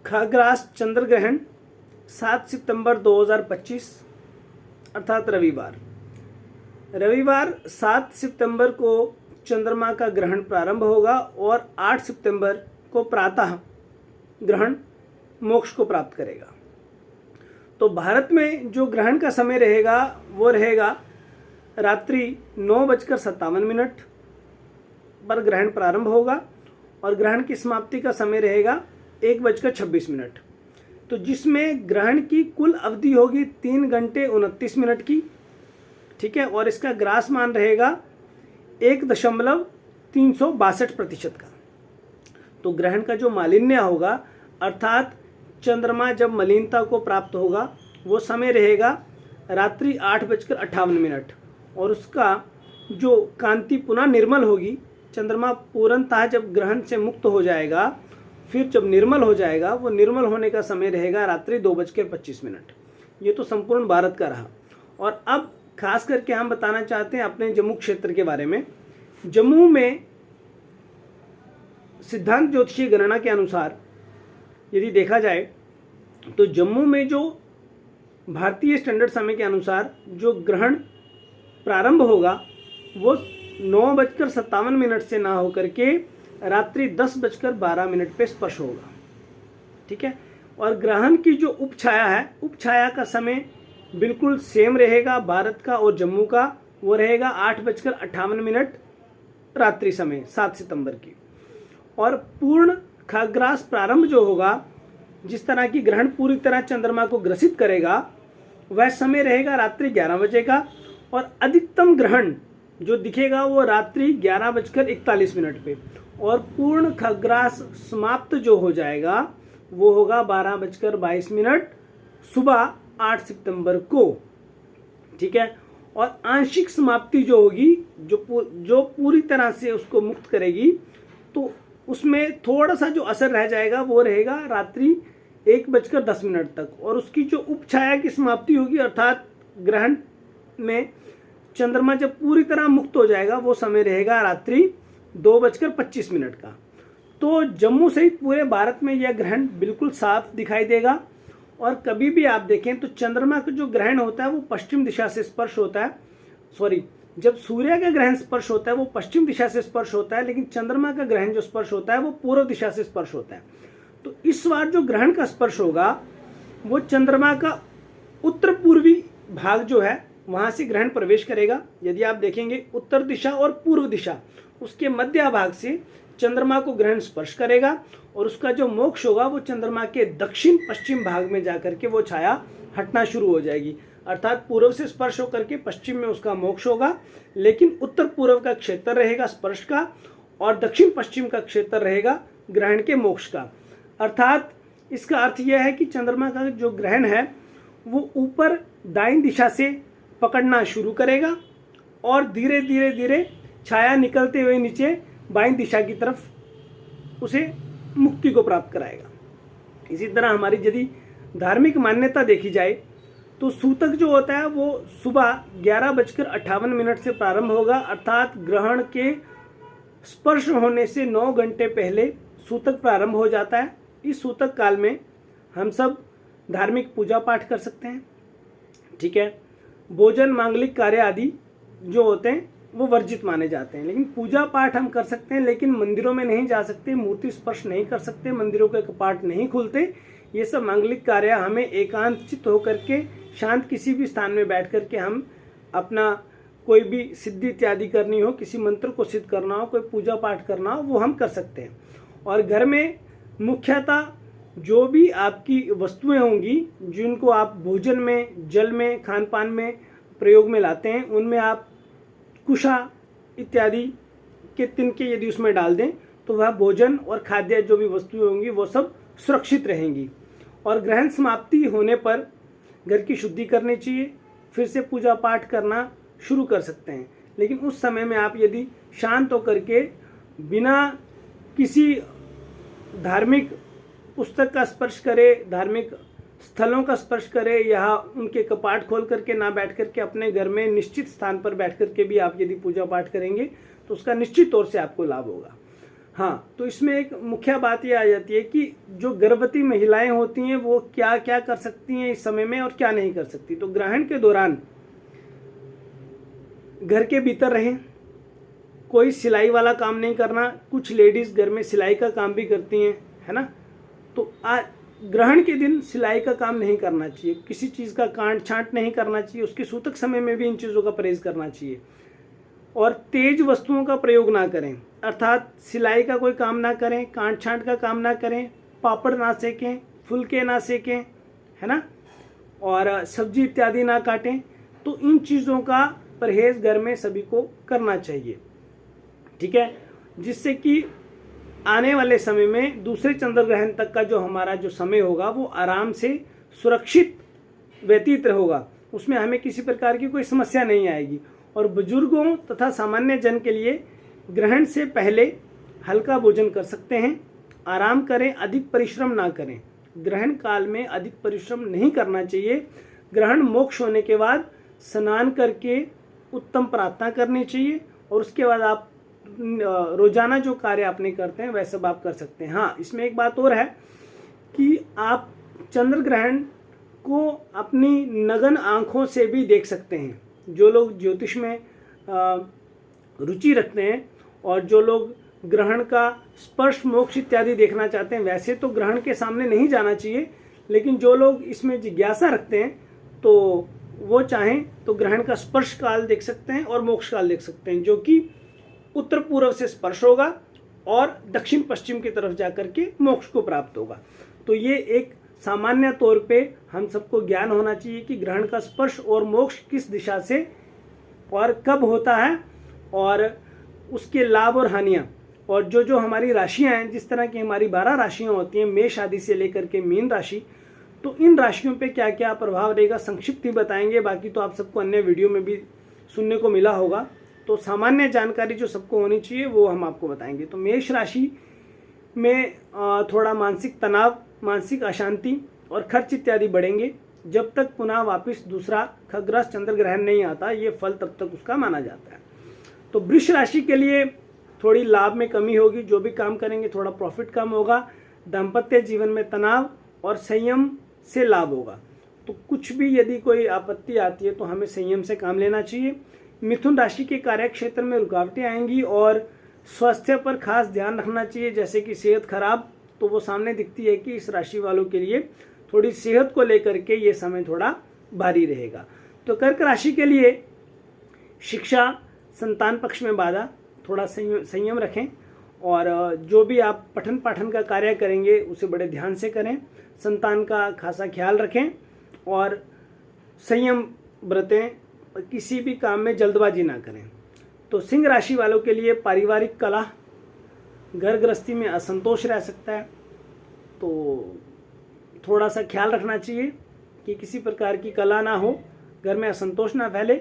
खग्रास चंद्र ग्रहण 7 सितंबर 2025 अर्थात रविवार 7 सितंबर को चंद्रमा का ग्रहण प्रारंभ होगा और 8 सितंबर को प्रातः ग्रहण मोक्ष को प्राप्त करेगा। तो भारत में जो ग्रहण का समय रहेगा वो रहेगा रात्रि 9:57 पर ग्रहण प्रारंभ होगा और ग्रहण की समाप्ति का समय रहेगा 1:26। तो जिसमेम ग्रहण की कुल अवधि होगी 3 घंटे 29 मिनट की, ठीक है, और इसका ग्रास मान रहेगा 1.362% का। तो ग्रहण का जो मालिन्य होगा अर्थात चंद्रमा जब मलिनता को प्राप्त होगा वो समय रहेगा रात्रि 8:58 और उसका जो कांति पुनः निर्मल होगी, चंद्रमा पूर्णतः जब ग्रहण से मुक्त हो जाएगा, फिर जब निर्मल हो जाएगा, वो निर्मल होने का समय रहेगा रात्रि 2:25। ये तो संपूर्ण भारत का रहा। और अब खास करके हम बताना चाहते हैं अपने जम्मू क्षेत्र के बारे में। जम्मू में सिद्धांत ज्योतिषीय गणना के अनुसार यदि देखा जाए तो जम्मू में जो भारतीय स्टैंडर्ड समय के अनुसार जो ग्रहण प्रारंभ होगा वो 9:57 से ना होकर के रात्रि 10:12 पे स्पर्श होगा, ठीक है। और ग्रहण की जो उपछाया है, उपछाया का समय बिल्कुल सेम रहेगा भारत का और जम्मू का, वो रहेगा 8:58 रात्रि समय 7 सितंबर की। और पूर्ण खग्रास प्रारंभ जो होगा, जिस तरह की ग्रहण पूरी तरह चंद्रमा को ग्रसित करेगा, वह समय रहेगा रात्रि 11 बजे का और अधिकतम ग्रहण जो दिखेगा वो रात्रि 11:41 पे और पूर्ण खग्रास समाप्त जो हो जाएगा वो होगा 12:22 सुबह 8 सितंबर को, ठीक है। और आंशिक समाप्ति जो होगी, जो पूरी तरह से उसको मुक्त करेगी, तो उसमें थोड़ा सा जो असर रह जाएगा वो रहेगा रात्रि 1:10 तक। और उसकी जो उपछाया की समाप्ति होगी अर्थात ग्रहण में चंद्रमा जब पूरी तरह मुक्त हो जाएगा वो समय रहेगा रात्रि 2:25 का। तो जम्मू सहित पूरे भारत में यह ग्रहण बिल्कुल साफ दिखाई देगा। और कभी भी आप देखें तो चंद्रमा का जो ग्रहण होता है वो पश्चिम दिशा से स्पर्श होता है, जब सूर्य का ग्रहण स्पर्श होता है वो पश्चिम दिशा से स्पर्श होता है, लेकिन चंद्रमा का ग्रहण जो स्पर्श होता है वो पूर्व दिशा से स्पर्श होता है। तो इस बार जो ग्रहण का स्पर्श होगा वो चंद्रमा का उत्तर पूर्वी भाग जो है वहां से ग्रहण प्रवेश करेगा। यदि आप देखेंगे उत्तर दिशा और पूर्व दिशा, उसके मध्य भाग से चंद्रमा को ग्रहण स्पर्श करेगा और उसका जो मोक्ष होगा वो चंद्रमा के दक्षिण पश्चिम भाग में जाकर के वो छाया हटना शुरू हो जाएगी। अर्थात पूर्व से स्पर्श होकर के पश्चिम में उसका मोक्ष होगा, लेकिन उत्तर पूर्व का क्षेत्र रहेगा स्पर्श का और दक्षिण पश्चिम का क्षेत्र रहेगा ग्रहण के मोक्ष का। अर्थात इसका अर्थ यह है कि चंद्रमा का जो ग्रहण है वो ऊपर दाईं दिशा से पकड़ना शुरू करेगा और धीरे धीरे धीरे छाया निकलते हुए नीचे बाईं दिशा की तरफ उसे मुक्ति को प्राप्त कराएगा। इसी तरह हमारी यदि धार्मिक मान्यता देखी जाए तो सूतक जो होता है वो सुबह 11:58 से प्रारंभ होगा, अर्थात ग्रहण के स्पर्श होने से 9 घंटे पहले सूतक प्रारंभ हो जाता है। इस सूतक काल में हम सब धार्मिक पूजा पाठ कर सकते हैं, ठीक है। भोजन मांगलिक कार्य आदि जो होते हैं वो वर्जित माने जाते हैं, लेकिन पूजा पाठ हम कर सकते हैं, लेकिन मंदिरों में नहीं जा सकते, मूर्ति स्पर्श नहीं कर सकते, मंदिरों के कपाट नहीं खुलते। ये सब मांगलिक कार्य हमें एकांतचित होकर के शांत किसी भी स्थान में बैठ कर के हम अपना कोई भी सिद्धि इत्यादि करनी हो, किसी मंत्र को सिद्ध करना हो, कोई पूजा पाठ करना हो, वो हम कर सकते हैं। और घर में मुख्यतः जो भी आपकी वस्तुएं होंगी जिनको आप भोजन में, जल में, खान पान में प्रयोग में लाते हैं, उनमें आप कुशा इत्यादि के तिनके यदि उसमें डाल दें तो वह भोजन और खाद्य जो भी वस्तुएं होंगी वो सब सुरक्षित रहेंगी। और ग्रहण समाप्ति होने पर घर की शुद्धि करनी चाहिए, फिर से पूजा पाठ करना शुरू कर सकते हैं। लेकिन उस समय में आप यदि शांत होकर के बिना किसी धार्मिक पुस्तक का स्पर्श करे, धार्मिक स्थलों का स्पर्श करे या उनके कपाट खोल करके ना बैठ करके अपने घर में निश्चित स्थान पर बैठ करके भी आप यदि पूजा पाठ करेंगे तो उसका निश्चित तौर से आपको लाभ होगा। हाँ, तो इसमें एक मुख्य बात यह आ जाती है कि जो गर्भवती महिलाएं होती हैं वो क्या क्या कर सकती हैं इस समय में और क्या नहीं कर सकती। तो ग्रहण के दौरान घर के भीतर रहें, कोई सिलाई वाला काम नहीं करना। कुछ लेडीज़ घर में सिलाई का काम भी करती हैं, है ना। तो ग्रहण के दिन सिलाई का काम नहीं करना चाहिए, किसी चीज़ का काट छांट नहीं करना चाहिए, उसके सूतक समय में भी इन चीज़ों का परहेज करना चाहिए। और तेज वस्तुओं का प्रयोग ना करें, अर्थात सिलाई का कोई काम ना करें, काट छांट का काम ना करें, पापड़ ना सेकें, फुलके ना सेकें, है ना, और सब्जी इत्यादि ना काटें। तो इन चीज़ों का परहेज घर में सभी को करना चाहिए, ठीक है, जिससे कि आने वाले समय में दूसरे चंद्र ग्रहण तक का जो हमारा जो समय होगा वो आराम से सुरक्षित व्यतीत होगा, उसमें हमें किसी प्रकार की कोई समस्या नहीं आएगी। और बुजुर्गों तथा सामान्य जन के लिए ग्रहण से पहले हल्का भोजन कर सकते हैं, आराम करें, अधिक परिश्रम ना करें। ग्रहण काल में अधिक परिश्रम नहीं करना चाहिए। ग्रहण मोक्ष होने के बाद स्नान करके उत्तम प्रार्थना करनी चाहिए और उसके बाद आप रोजाना जो कार्य आपने करते हैं वह सब आप कर सकते हैं। हाँ, इसमें एक बात और है कि आप चंद्र ग्रहण को अपनी नगन आँखों से भी देख सकते हैं। जो लोग ज्योतिष में रुचि रखते हैं और जो लोग ग्रहण का स्पर्श मोक्ष इत्यादि देखना चाहते हैं, वैसे तो ग्रहण के सामने नहीं जाना चाहिए, लेकिन जो लोग इसमें जिज्ञासा रखते हैं तो वो चाहें तो ग्रहण का स्पर्श काल देख सकते हैं और मोक्ष काल देख सकते हैं, जो कि उत्तर पूर्व से स्पर्श होगा और दक्षिण पश्चिम की तरफ जाकर के मोक्ष को प्राप्त होगा। तो ये एक सामान्य तौर पे हम सबको ज्ञान होना चाहिए कि ग्रहण का स्पर्श और मोक्ष किस दिशा से और कब होता है और उसके लाभ और हानियाँ। और जो जो हमारी राशियाँ हैं, जिस तरह की हमारी 12 राशियाँ होती हैं, मेष आदि से लेकर के मीन राशि, तो इन राशियों पे क्या क्या प्रभाव रहेगा संक्षिप्त ही बताएंगे। बाकी तो आप सबको अन्य वीडियो में भी सुनने को मिला होगा। तो सामान्य जानकारी जो सबको होनी चाहिए वो हम आपको बताएंगे। तो मेष राशि में थोड़ा मानसिक तनाव, मानसिक अशांति और खर्च इत्यादि बढ़ेंगे जब तक पुनः वापस दूसरा खग्रास चंद्र ग्रहण नहीं आता। ये फल तब तक उसका माना जाता है। तो वृष राशि के लिए थोड़ी लाभ में कमी होगी, जो भी काम करेंगे थोड़ा प्रॉफिट कम होगा। दाम्पत्य जीवन में तनाव और संयम से लाभ होगा। तो कुछ भी यदि कोई आपत्ति आती है तो हमें संयम से काम लेना चाहिए। मिथुन राशि के कार्य क्षेत्र में रुकावटें आएंगी और स्वास्थ्य पर खास ध्यान रखना चाहिए, जैसे कि सेहत खराब, तो वो सामने दिखती है कि इस राशि वालों के लिए थोड़ी सेहत को लेकर के ये समय थोड़ा भारी रहेगा। तो कर्क राशि के लिए शिक्षा, संतान पक्ष में बाधा, थोड़ा संयम रखें और जो भी आप पठन पाठन का कार्य करेंगे उसे बड़े ध्यान से करें। संतान का खासा ख्याल रखें और संयम बरतें, किसी भी काम में जल्दबाजी ना करें। तो सिंह राशि वालों के लिए पारिवारिक कलह, घर गृहस्थी में असंतोष रह सकता है, तो थोड़ा सा ख्याल रखना चाहिए कि किसी प्रकार की कलह ना हो, घर में असंतोष ना फैले।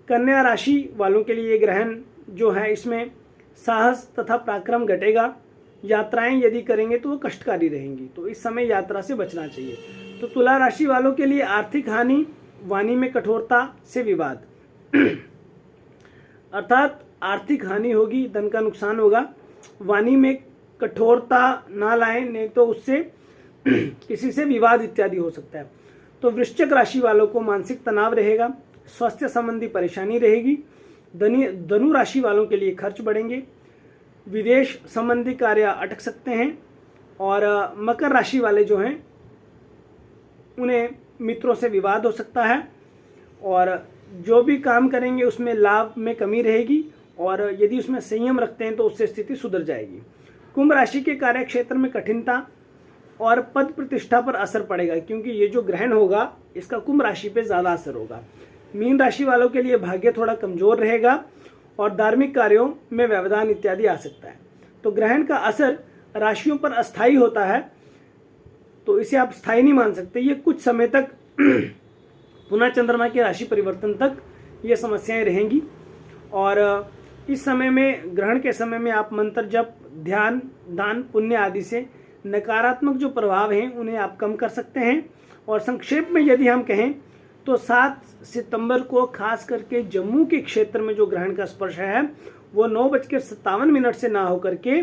कन्या राशि वालों के लिए ग्रहण जो है इसमें साहस तथा पराक्रम घटेगा। यात्राएं यदि करेंगे तो वो कष्टकारी रहेंगी, तो इस समय यात्रा से बचना चाहिए। तो तुला राशि वालों के लिए आर्थिक हानि, वाणी में कठोरता से विवाद अर्थात आर्थिक हानि होगी, धन का नुकसान होगा। वाणी में कठोरता ना लाएं, नहीं तो उससे किसी से विवाद इत्यादि हो सकता है। तो वृश्चिक राशि वालों को मानसिक तनाव रहेगा, स्वास्थ्य संबंधी परेशानी रहेगी। धनु राशि वालों के लिए खर्च बढ़ेंगे, विदेश संबंधी कार्य अटक सकते हैं। और मकर राशि वाले जो हैं उन्हें मित्रों से विवाद हो सकता है और जो भी काम करेंगे उसमें लाभ में कमी रहेगी और यदि उसमें संयम रखते हैं तो उससे स्थिति सुधर जाएगी। कुंभ राशि के कार्य क्षेत्र में कठिनता और पद प्रतिष्ठा पर असर पड़ेगा, क्योंकि ये जो ग्रहण होगा इसका कुंभ राशि पे ज़्यादा असर होगा। मीन राशि वालों के लिए भाग्य थोड़ा कमजोर रहेगा और धार्मिक कार्यों में व्यवधान इत्यादि आ सकता है। तो ग्रहण का असर राशियों पर अस्थायी होता है, तो इसे आप स्थायी नहीं मान सकते। ये कुछ समय तक पुनः चंद्रमा के राशि परिवर्तन तक ये समस्याएं रहेंगी और इस समय में, ग्रहण के समय में आप मंत्र जप, ध्यान, दान, पुण्य आदि से नकारात्मक जो प्रभाव हैं उन्हें आप कम कर सकते हैं। और संक्षेप में यदि हम कहें तो 7 सितंबर को खास करके जम्मू के क्षेत्र में जो ग्रहण का स्पर्श है वो 9:57 से ना होकर के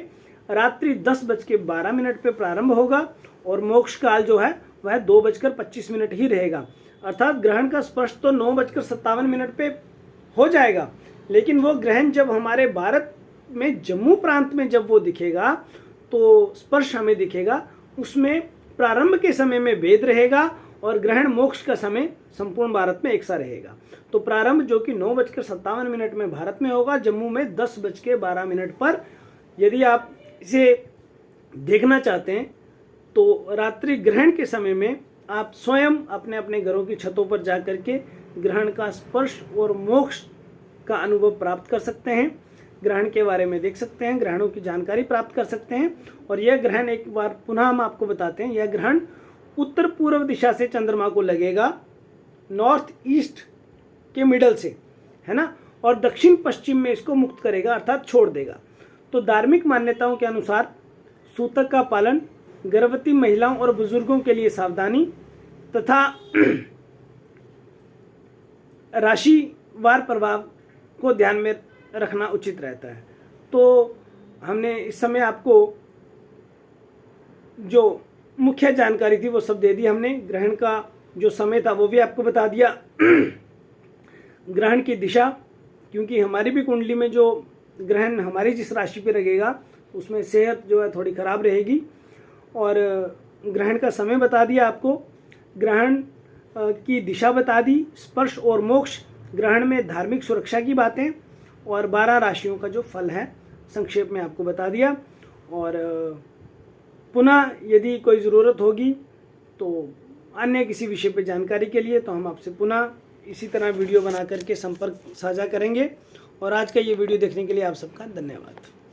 रात्रि 10:12 पे प्रारंभ होगा और मोक्ष काल जो है वह 2:25 ही रहेगा। अर्थात ग्रहण का स्पर्श तो 9:57 पे हो जाएगा, लेकिन वो ग्रहण जब हमारे भारत में जम्मू प्रांत में जब वो दिखेगा तो स्पर्श हमें दिखेगा, उसमें प्रारंभ के समय में भेद रहेगा और ग्रहण मोक्ष का समय संपूर्ण भारत में एक सा रहेगा। तो प्रारंभ जो कि 9:57 में भारत में होगा, जम्मू में 10:12 पर। यदि आप इसे देखना चाहते हैं तो रात्रि ग्रहण के समय में आप स्वयं अपने अपने घरों की छतों पर जा करके ग्रहण का स्पर्श और मोक्ष का अनुभव प्राप्त कर सकते हैं, ग्रहण के बारे में देख सकते हैं, ग्रहणों की जानकारी प्राप्त कर सकते हैं। और यह ग्रहण एक बार पुनः हम आपको बताते हैं, यह ग्रहण उत्तर पूर्व दिशा से चंद्रमा को लगेगा, नॉर्थ ईस्ट के मिडल से, है ना, और दक्षिण पश्चिम में इसको मुक्त करेगा अर्थात छोड़ देगा। तो धार्मिक मान्यताओं के अनुसार सूतक का पालन, गर्भवती महिलाओं और बुजुर्गों के लिए सावधानी तथा राशिवार प्रभाव को ध्यान में रखना उचित रहता है। तो हमने इस समय आपको जो मुख्य जानकारी थी वो सब दे दी हमने। ग्रहण का जो समय था वो भी आपको बता दिया, ग्रहण की दिशा, क्योंकि हमारी भी कुंडली में जो ग्रहण हमारी जिस राशि पे लगेगा उसमें सेहत जो है थोड़ी खराब रहेगी। और ग्रहण का समय बता दिया आपको, ग्रहण की दिशा बता दी, स्पर्श और मोक्ष, ग्रहण में धार्मिक सुरक्षा की बातें और 12 राशियों का जो फल है संक्षेप में आपको बता दिया। और पुनः यदि कोई ज़रूरत होगी तो अन्य किसी विषय पर जानकारी के लिए तो हम आपसे पुनः इसी तरह वीडियो बना करके संपर्क साझा करेंगे। और आज का ये वीडियो देखने के लिए आप सबका धन्यवाद।